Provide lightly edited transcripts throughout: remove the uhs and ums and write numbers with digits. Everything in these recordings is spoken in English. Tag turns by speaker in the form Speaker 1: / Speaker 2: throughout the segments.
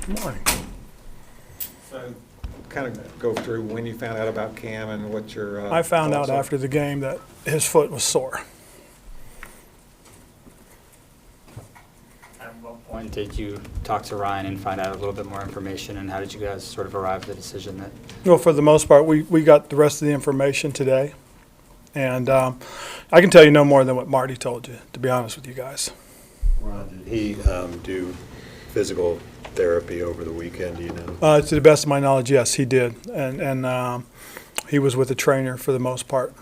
Speaker 1: Good morning.
Speaker 2: So, kind of go through when you found out about Cam and what your
Speaker 1: I found out
Speaker 2: thoughts are.
Speaker 1: after the game that his foot was sore.
Speaker 3: At what point did you talk to Ryan and find out a little bit more information, and how did you guys sort of arrive at the decision that?
Speaker 1: Well, for the most part, we got the rest of the information today. And I can tell you no more than what Marty told you, to be honest with you guys.
Speaker 4: Ron, did he do physical therapy over the weekend, do you know?
Speaker 1: To the best of my knowledge, yes, he did. And he was with a trainer for the most part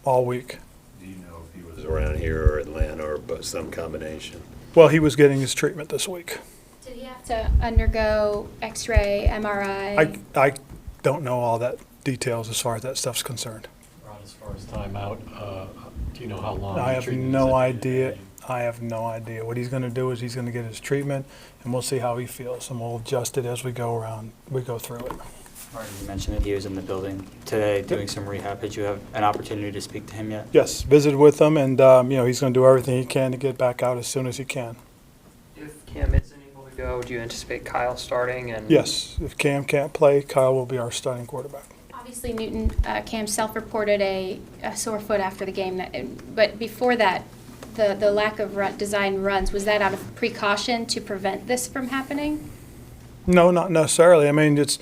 Speaker 1: all week.
Speaker 4: Do you know if he was around here or Atlanta or some combination?
Speaker 1: Well, he was getting his treatment this week.
Speaker 5: Did he have to undergo X-ray, MRI?
Speaker 1: I don't know all that details as far as that stuff's concerned.
Speaker 6: Ron, as far as timeout, do you know how long?
Speaker 1: I
Speaker 6: the
Speaker 1: have
Speaker 6: treatment is
Speaker 1: no
Speaker 6: anticipated?
Speaker 1: idea. I have no idea. What he's going to do is he's going to get his treatment, and we'll see how he feels, and we'll adjust it as we go through it.
Speaker 3: Marty, you mentioned that he was in the building today doing some rehab. Did you have an opportunity to speak to him yet?
Speaker 1: Yes, visited with him, and he's going to do everything he can to get back out as soon as he can.
Speaker 7: If Cam isn't able to go, do you anticipate Kyle starting? And
Speaker 1: Yes, if Cam can't play, Kyle will be our starting quarterback.
Speaker 5: Obviously, Cam self-reported a sore foot after the game. But before that, the lack of design runs, was that out of precaution to prevent this from happening?
Speaker 1: No, not necessarily. I mean, it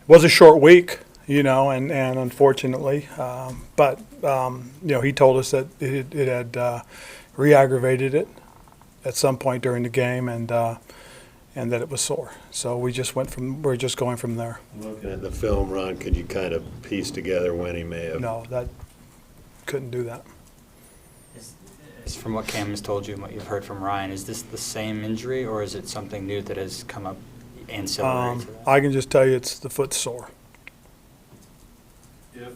Speaker 1: was a short week, and unfortunately, but he told us that it had re-aggravated it at some point during the game, and that it was sore. So we're just going from there.
Speaker 4: Looking at the film, Ron, could you kind of piece together when he may have?
Speaker 1: No, that couldn't do that.
Speaker 3: From what Cam has told you and what you've heard from Ryan, is this the same injury, or is it something new that has come up ancillary to that?
Speaker 1: I can just tell you it's the foot sore.
Speaker 4: If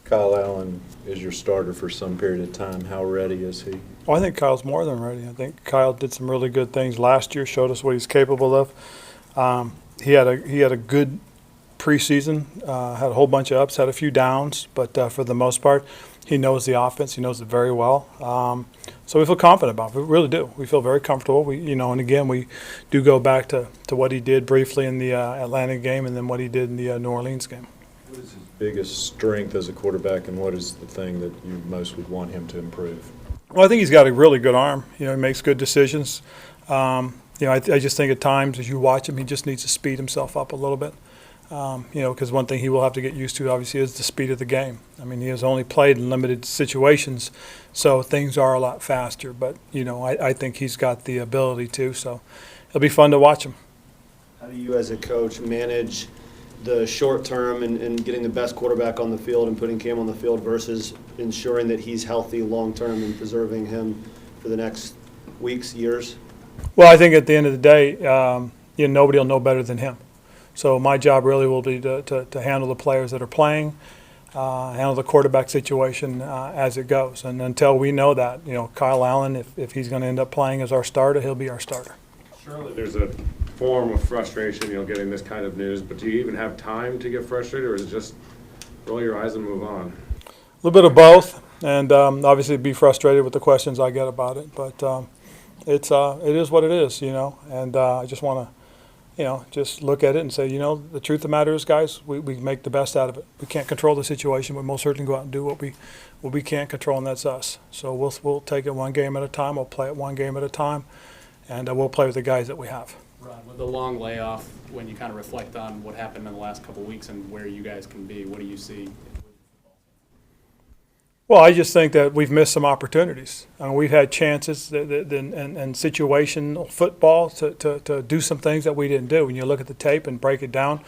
Speaker 4: Kyle Allen is your starter for some period of time, how ready is he?
Speaker 1: Well, I think Kyle's more than ready. I think Kyle did some really good things last year, showed us what he's capable of. He had a good preseason, had a whole bunch of ups, had a few downs, but for the most part, he knows the offense. He knows it very well. So we feel confident about it. We really do. We feel very comfortable. And again, we do go back to what he did briefly in the Atlanta game and then what he did in the New Orleans game.
Speaker 4: What is his biggest strength as a quarterback, and what is the thing that you most would want him to improve?
Speaker 1: Well, I think he's got a really good arm. He makes good decisions. I just think at times as you watch him, he just needs to speed himself up a little bit. Because one thing he will have to get used to, obviously, is the speed of the game. I mean, he has only played in limited situations, so things are a lot faster. But, I think he's got the ability to, so it'll be fun to watch him.
Speaker 8: How do you as a coach manage the short term and getting the best quarterback on the field and putting Cam on the field versus ensuring that he's healthy long term and preserving him for the next weeks, years?
Speaker 1: Well, I think at the end of the day, nobody will know better than him. So my job really will be to handle the players that are playing, handle the quarterback situation as it goes. And until we know that, Kyle Allen, if he's going to end up playing as our starter, he'll be our starter.
Speaker 9: Surely there's a form of frustration, getting this kind of news, but do you even have time to get frustrated, or is it just roll your eyes and move on?
Speaker 1: A little bit of both, and obviously be frustrated with the questions I get about it. But it is what it is, and I just want to, just look at it and say, the truth of the matter is, guys, we make the best out of it. We can't control the situation, but most certainly go out and do what we can't control, and that's us. So we'll take it one game at a time. We'll play it one game at a time, and we'll play with the guys that we have.
Speaker 6: Ron, with the long layoff, when you kind of reflect on what happened in the last couple of weeks and where you guys can be, what do you see?
Speaker 1: Well, I just think that we've missed some opportunities. I mean, we've had chances and situational football to do some things that we didn't do. When you look at the tape and break it down,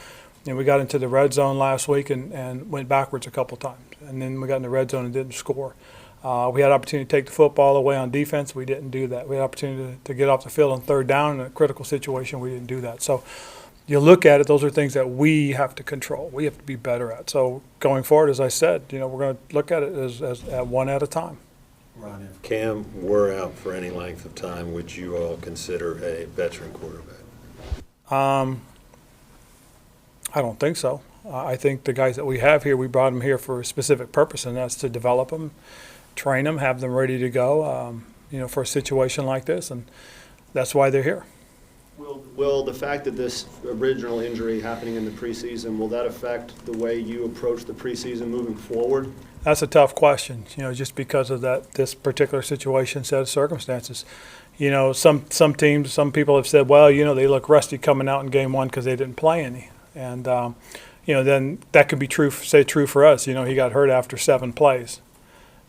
Speaker 1: we got into the red zone last week and went backwards a couple times. And then we got in the red zone and didn't score. We had opportunity to take the football away on defense. We didn't do that. We had opportunity to get off the field on third down in a critical situation. We didn't do that. So you look at it, those are things that we have to control. We have to be better at. So going forward, as I said, we're going to look at it as at one at a time.
Speaker 4: Ron, if Cam were out for any length of time, would you all consider a veteran quarterback?
Speaker 1: I don't think so. I think the guys that we have here, we brought them here for a specific purpose, and that's to develop them, train them, have them ready to go, for a situation like this, and that's why they're here.
Speaker 8: Will Will the fact that this original injury happening in the preseason, will that affect the way you approach the preseason moving forward?
Speaker 1: That's a tough question, just because of this particular situation, set of circumstances. Some teams, some people have said, well, they look rusty coming out in game one because they didn't play any. And, then that could be true for us. He got hurt after 7 plays.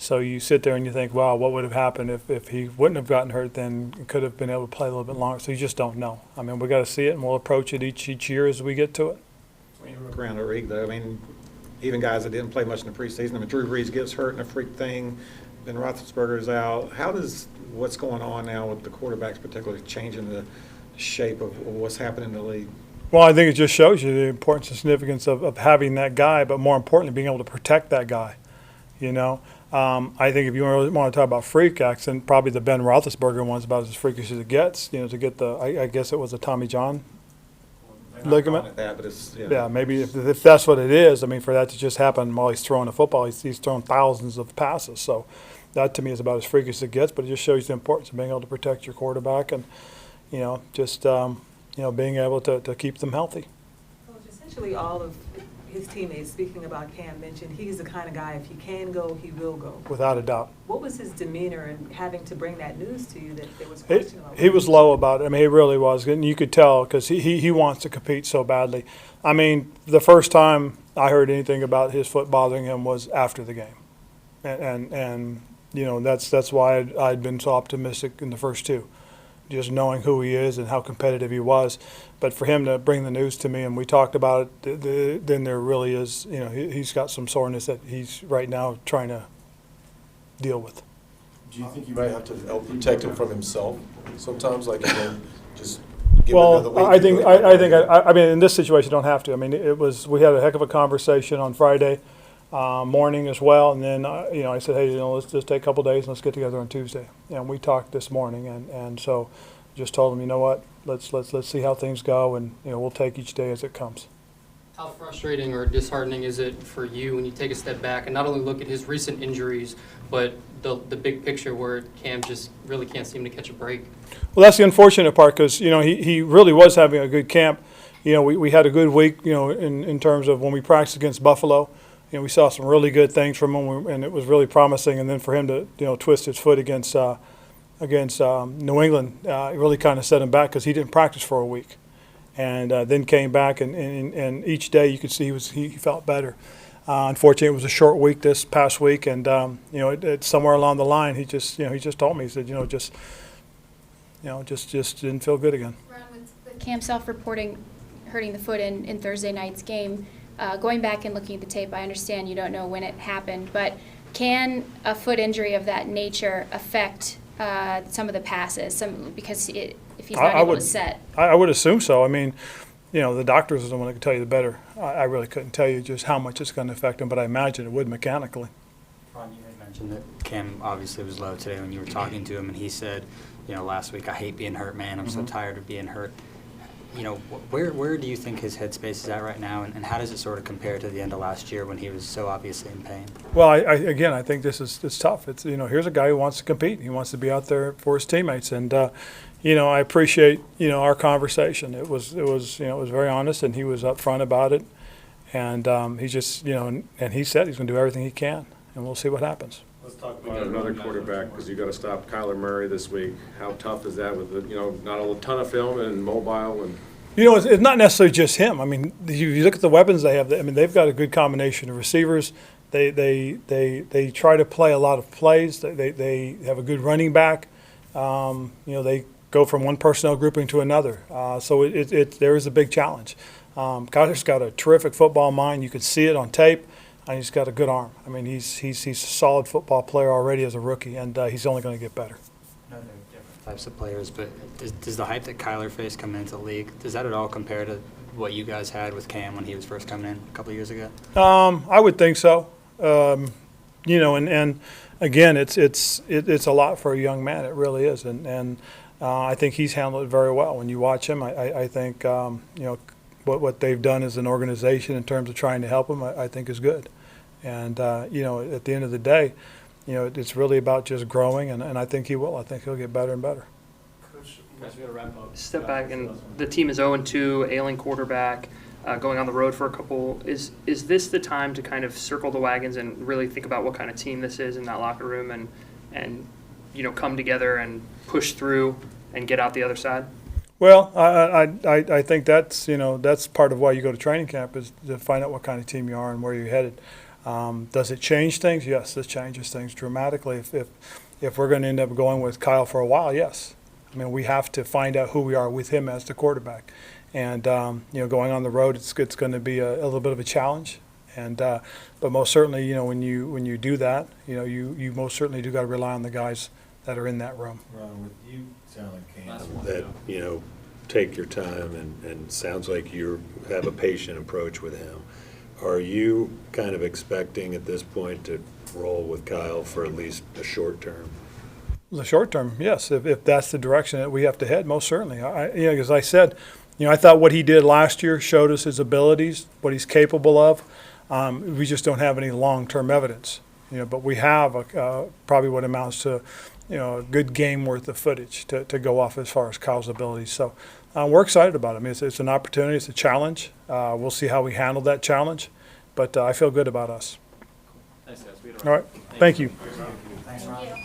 Speaker 1: So you sit there and you think, wow, what would have happened if he wouldn't have gotten hurt, then could have been able to play a little bit longer. So you just don't know. I mean, we got to see it, and we'll approach it each year as we get to it.
Speaker 2: When you look around the league, though, even guys that didn't play much in the preseason, Drew Brees gets hurt in a freak thing, Ben Roethlisberger's out. How does what's going on now with the quarterbacks particularly changing the shape of what's happening in the league?
Speaker 1: Well, I think it just shows you the importance and significance of having that guy, but more importantly, being able to protect that guy. I think if you really want to talk about freak acts, then probably the Ben Roethlisberger one's about as freakish as it gets. To get I guess it was a Tommy John ligament.
Speaker 2: That, but it's,
Speaker 1: Yeah, maybe if that's what it is. For that to just happen while he's throwing a football, he's thrown thousands of passes. So that to me is about as freakish as it gets. But it just shows you the importance of being able to protect your quarterback and just being able to keep them healthy.
Speaker 10: Coach, essentially all of his teammates, speaking about Cam, mentioned he's the kind of guy, if he can go, he will go.
Speaker 1: Without a doubt.
Speaker 10: What was his demeanor in having to bring that news to you that there was question about?
Speaker 1: He was low about it. He really was. And you could tell because he wants to compete so badly. The first time I heard anything about his foot bothering him was after the game. And that's why I'd been so optimistic in the first 2. Just knowing who he is and how competitive he was. But for him to bring the news to me and we talked about it, then there really is, he's got some soreness that he's right now trying to deal with.
Speaker 11: Do you think you might have to help protect him from himself sometimes, just give
Speaker 1: Well,
Speaker 11: another week?
Speaker 1: I think in this situation, you don't have to. We had a heck of a conversation on Friday morning as well, and then I said, hey, let's just take a couple days and let's get together on Tuesday. And we talked this morning, and so just told him, you know what, let's see how things go, and we'll take each day as it comes.
Speaker 12: How frustrating or disheartening is it for you when you take a step back and not only look at his recent injuries, but the big picture where Cam just really can't seem to catch a break?
Speaker 1: Well, that's the unfortunate part because he really was having a good camp. We had a good week, in terms of when we practiced against Buffalo. We saw some really good things from him, and it was really promising. And then for him to twist his foot against New England, it really kind of set him back because he didn't practice for a week, and then came back and each day you could see he felt better. Unfortunately, it was a short week this past week, and it's somewhere along the line he just told me, he said just didn't feel good again.
Speaker 5: Ron, with Cam self-reporting hurting the foot in Thursday night's game. Going back and looking at the tape, I understand you don't know when it happened, but can a foot injury of that nature affect some of the passes? Because if he's not able to set?
Speaker 1: I would assume so. The doctors are the one that can tell you the better. I really couldn't tell you just how much it's going to affect him, but I imagine it would mechanically.
Speaker 3: Ron, you had mentioned that Cam obviously was low today when you were talking to him, and he said, last week, I hate being hurt, man. I'm so tired of being hurt. Where do you think his headspace is at right now, and how does it sort of compare to the end of last year when he was so obviously in pain?
Speaker 1: Well, I think it's tough. It's here's a guy who wants to compete. He wants to be out there for his teammates, and I appreciate our conversation. It was very honest, and he was upfront about it, and he just and he said he's going to do everything he can, and we'll see what happens.
Speaker 9: Let's talk about another quarterback, because you got to stop Kyler Murray this week. How tough is that with not a ton of film and mobile and?
Speaker 1: It's not necessarily just him. You look at the weapons they have. They've got a good combination of receivers. They try to play a lot of plays. They have a good running back. They go from one personnel grouping to another. So there is a big challenge. Kyler's got a terrific football mind. You can see it on tape. And he's got a good arm. He's a solid football player already as a rookie, and he's only going to get better.
Speaker 3: I know they're different types of players, but does the hype that Kyler faced coming into the league, does that at all compare to what you guys had with Cam when he was first coming in a couple of years ago?
Speaker 1: I would think so. And again, it's a lot for a young man. It really is, and I think he's handled it very well. When you watch him, I think what they've done as an organization in terms of trying to help him, I think is good. And, at the end of the day, it's really about just growing, and I think he will. I think he'll get better and better.
Speaker 6: Guys, we gotta wrap up.
Speaker 7: Step back, and the team is 0-2, ailing quarterback, going on the road for a couple. Is this the time to kind of circle the wagons and really think about what kind of team this is in that locker room, and come together and push through and get out the other side?
Speaker 1: Well, I think that's that's part of why you go to training camp, is to find out what kind of team you are and where you're headed. Does it change things? Yes, this changes things dramatically. If we're going to end up going with Kyle for a while, yes. I mean, we have to find out who we are with him as the quarterback, and going on the road, it's going to be a little bit of a challenge. And but most certainly, when you do that, you most certainly do got to rely on the guys that are in that room.
Speaker 4: Ron, with you sound like Cam, that take your time, and sounds like you have a patient approach with him. Are you kind of expecting at this point to roll with Kyle for at least a short term?
Speaker 1: The short term, yes. If that's the direction that we have to head, most certainly. As I said, I thought what he did last year showed us his abilities, what he's capable of. We just don't have any long-term evidence. But we have probably what amounts to, a good game worth of footage to go off as far as Kyle's abilities. So we're excited about it. I mean, it's an opportunity. It's a challenge. We'll see how we handle that challenge. But I feel good about us.
Speaker 6: Thanks, guys.
Speaker 1: All right. Thank you.
Speaker 3: Thanks, Ron.